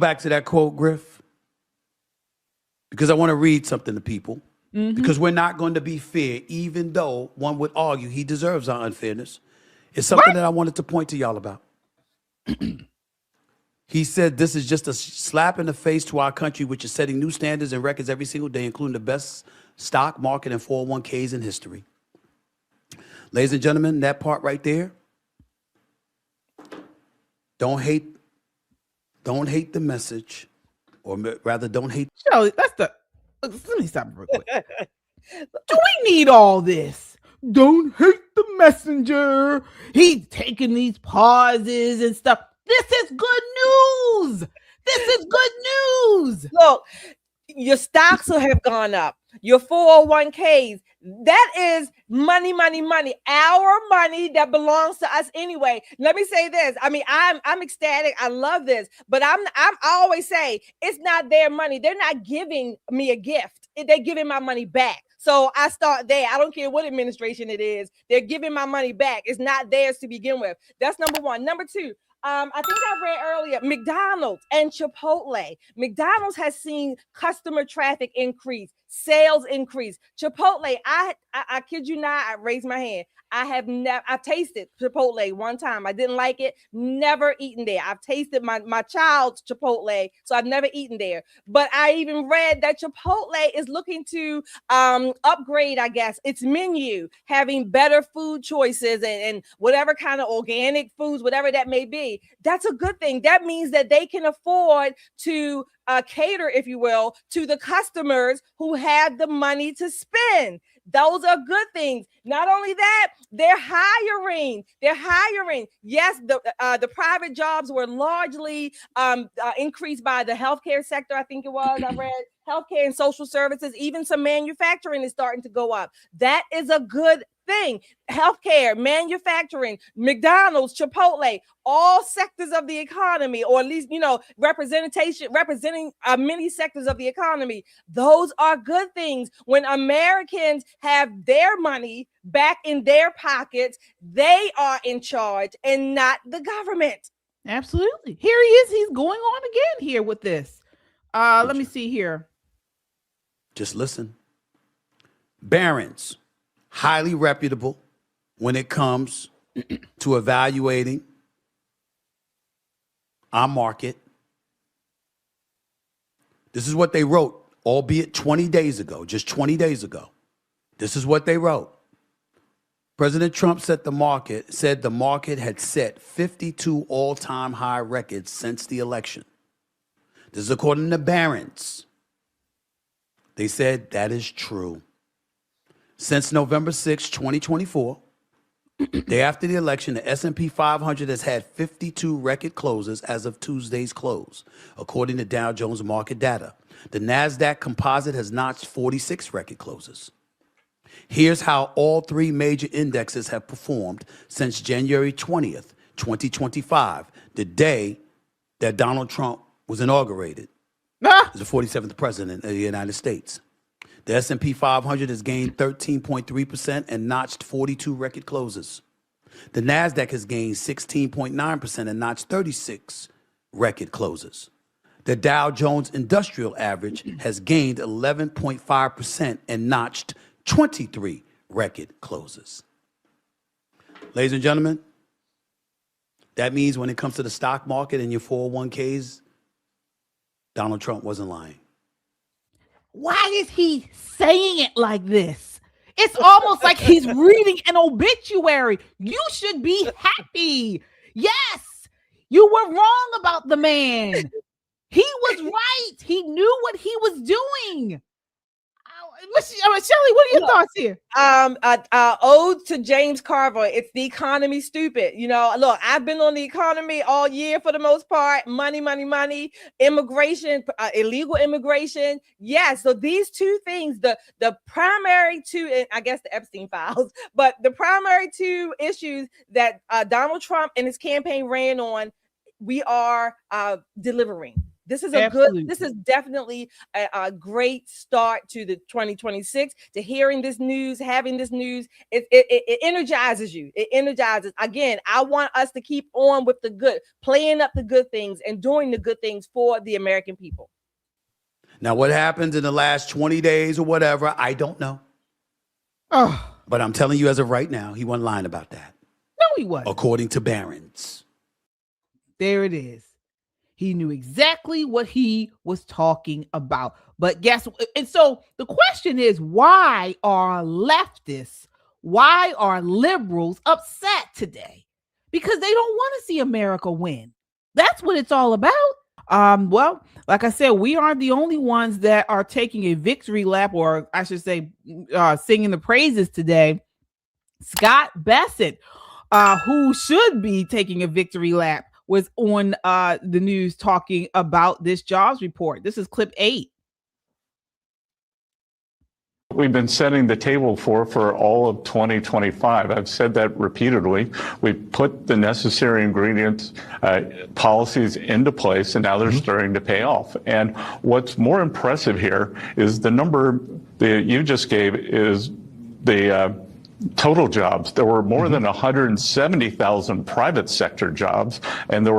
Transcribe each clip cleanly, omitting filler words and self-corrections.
back to that quote, Griff, because I want to read something to people. Because we're not going to be fair, even though one would argue he deserves our unfairness. It's something that I wanted to point to y'all about. He said this is just a slap in the face to our country, which is setting new standards and records every single day, including the best stock market and 401ks in history. Ladies and gentlemen, that part right there, don't hate the message, or rather don't hate. Shirley, let me stop real quick. Do we need all this? Don't hate the messenger. He's taking these pauses and stuff. This is good news. This is good news. Look, your stocks will have gone up. Your 401ks. That is money, money, money. Our money that belongs to us anyway. Let me say this. I mean, I'm ecstatic. I love this, but I always say it's not their money. They're not giving me a gift. They're giving my money back. So I start there. I don't care what administration it is. They're giving my money back. It's not theirs to begin with. That's number one. Number two. I think I read earlier, McDonald's and Chipotle. McDonald's has seen customer traffic increase, sales increase. Chipotle, I kid you not, I raised my hand. I've tasted Chipotle one time. I didn't like it. Never eaten there. I've tasted my child's Chipotle, so I've never eaten there. But I even read that Chipotle is looking to upgrade, I guess, its menu, having better food choices and whatever kind of organic foods, whatever that may be. That's a good thing. That means that they can afford to cater, if you will, to the customers who have the money to spend. Those are good things. Not only that, they're hiring. Yes, the private jobs were largely increased by the healthcare sector. I think it was. I read healthcare and social services. Even some manufacturing is starting to go up. That is a good thing. Healthcare, manufacturing, McDonald's, Chipotle, all sectors of the economy, or at least, representing many sectors of the economy. Those are good things. When Americans have their money back in their pockets, they are in charge and not the government. Absolutely. Here he is. He's going on again here with this. Let me see here. Just listen. Barron's, highly reputable when it comes to evaluating our market. This is what they wrote, albeit 20 days ago, just 20 days ago. This is what they wrote. President Trump said the market had set 52 all-time high records since the election. This is according to Barron's. They said that is true. Since November 6, 2024, day after the election, the S&P 500 has had 52 record closes as of Tuesday's close, according to Dow Jones market data. The NASDAQ composite has notched 46 record closes. Here's how all three major indexes have performed since January 20th, 2025, the day that Donald Trump was inaugurated as the 47th president of the United States. The S&P 500 has gained 13.3% and notched 42 record closes. The NASDAQ has gained 16.9% and notched 36 record closes. The Dow Jones Industrial Average has gained 11.5% and notched 23 record closes. Ladies and gentlemen, that means when it comes to the stock market and your 401ks, Donald Trump wasn't lying. Why is he saying it like this? It's almost like he's reading an obituary. You should be happy. Yes, you were wrong about the man. He was right. He knew what he was doing. Shelley, what are your thoughts here? Ode to James Carville. It's the economy, stupid. Look, I've been on the economy all year for the most part. Money, immigration, illegal immigration. Yes. So these two things, the primary two, and I guess the Epstein files, but the primary two issues that Donald Trump and his campaign ran on, we are delivering. This is a Absolutely. good, this is definitely a great start to the 2026, to hearing this news, having this news. It energizes you. It energizes. Again, I want us to keep on with the good, playing up the good things and doing the good things for the American people. Now, what happens in the last 20 days or whatever, I don't know. Oh, But I'm telling you as of right now, he wasn't lying about that, no, he wasn't. according to Barron's. There it is. He knew exactly what he was talking about. But guess what? And so the question is, why are leftists, why are liberals upset today? Because they don't want to see America win. That's what it's all about. Well, like I said, we aren't the only ones that are taking a victory lap, or I should say, singing the praises today. Scott Bassett, who should be taking a victory lap, was on the news talking about this jobs report. This is clip 8. We've been setting the table for all of 2025. I've said that repeatedly. We've put the necessary ingredients, policies into place, and now they're starting to pay off. And what's more impressive here is the number that you just gave is the total jobs. There were more than 170,000 private sector jobs, and there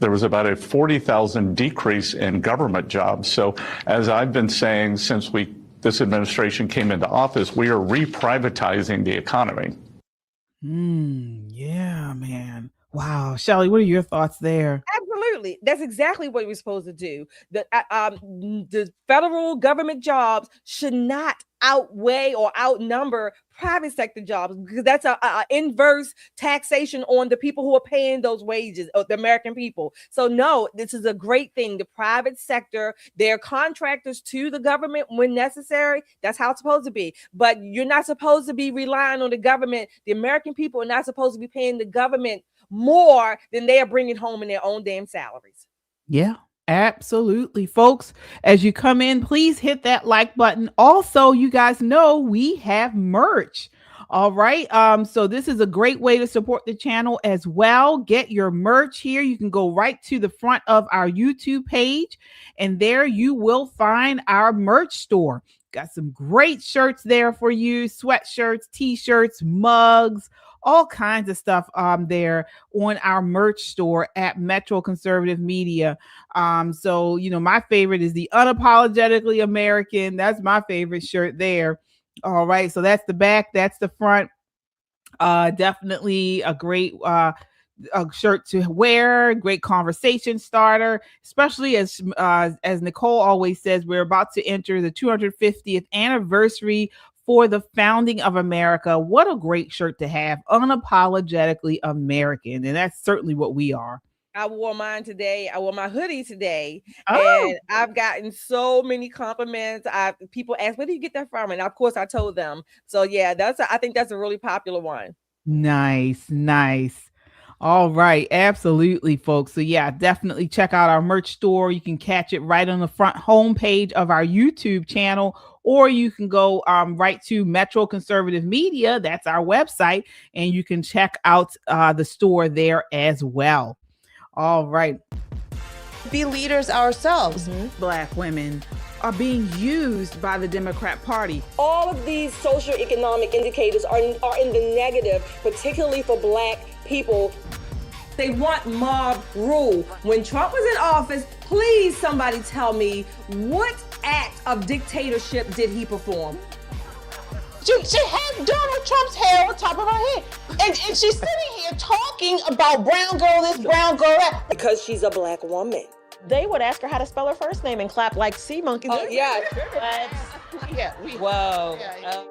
was about a 40,000 decrease in government jobs. So as I've been saying since this administration came into office, we are reprivatizing the economy. Yeah, man. Wow. Shelley, what are your thoughts there? Absolutely. That's exactly what we're supposed to do. The federal government jobs should not outweigh or outnumber private sector jobs, because that's a inverse taxation on the people who are paying those wages, the American people. So no, this is a great thing. The private sector, they're contractors to the government when necessary. That's how it's supposed to be. But you're not supposed to be relying on the government. The American people are not supposed to be paying the government more than they are bringing home in their own damn salaries. Yeah, absolutely. Folks, as you come in, please hit that like button. Also, you guys know we have merch. All right. So this is a great way to support the channel as well. Get your merch here. You can go right to the front of our YouTube page, and there you will find our merch store. Got some great shirts there for you, sweatshirts, t-shirts, mugs, all kinds of stuff there on our merch store at Metro Conservative Media. So, my favorite is the Unapologetically American. That's my favorite shirt there. All right. So that's the back. That's the front. Definitely a great a shirt to wear, great conversation starter, especially as Nicole always says, we're about to enter the 250th anniversary for the founding of America. What a great shirt to have, Unapologetically American. And that's certainly what we are. I wore mine today. I wore my hoodie today. Oh. And I've gotten so many compliments. People ask, where do you get that from? And of course I told them. So yeah, I think that's a really popular one. Nice. All right. Absolutely, folks. So yeah, definitely check out our merch store. You can catch it right on the front homepage of our YouTube channel, or you can go right to Metro Conservative Media. That's our website, and you can check out the store there as well. All right. Be leaders ourselves. Black women are being used by the Democrat Party. All of these socioeconomic indicators are in the negative, particularly for Black people. They want mob rule. When Trump was in office, please somebody tell me, what act of dictatorship did he perform? She had Donald Trump's hair on top of her head. And she's sitting here talking about brown girl this, brown girl that. Because she's a Black woman. They would ask her how to spell her first name and clap like sea monkeys. Oh, yeah. But, yeah. Whoa. Yeah.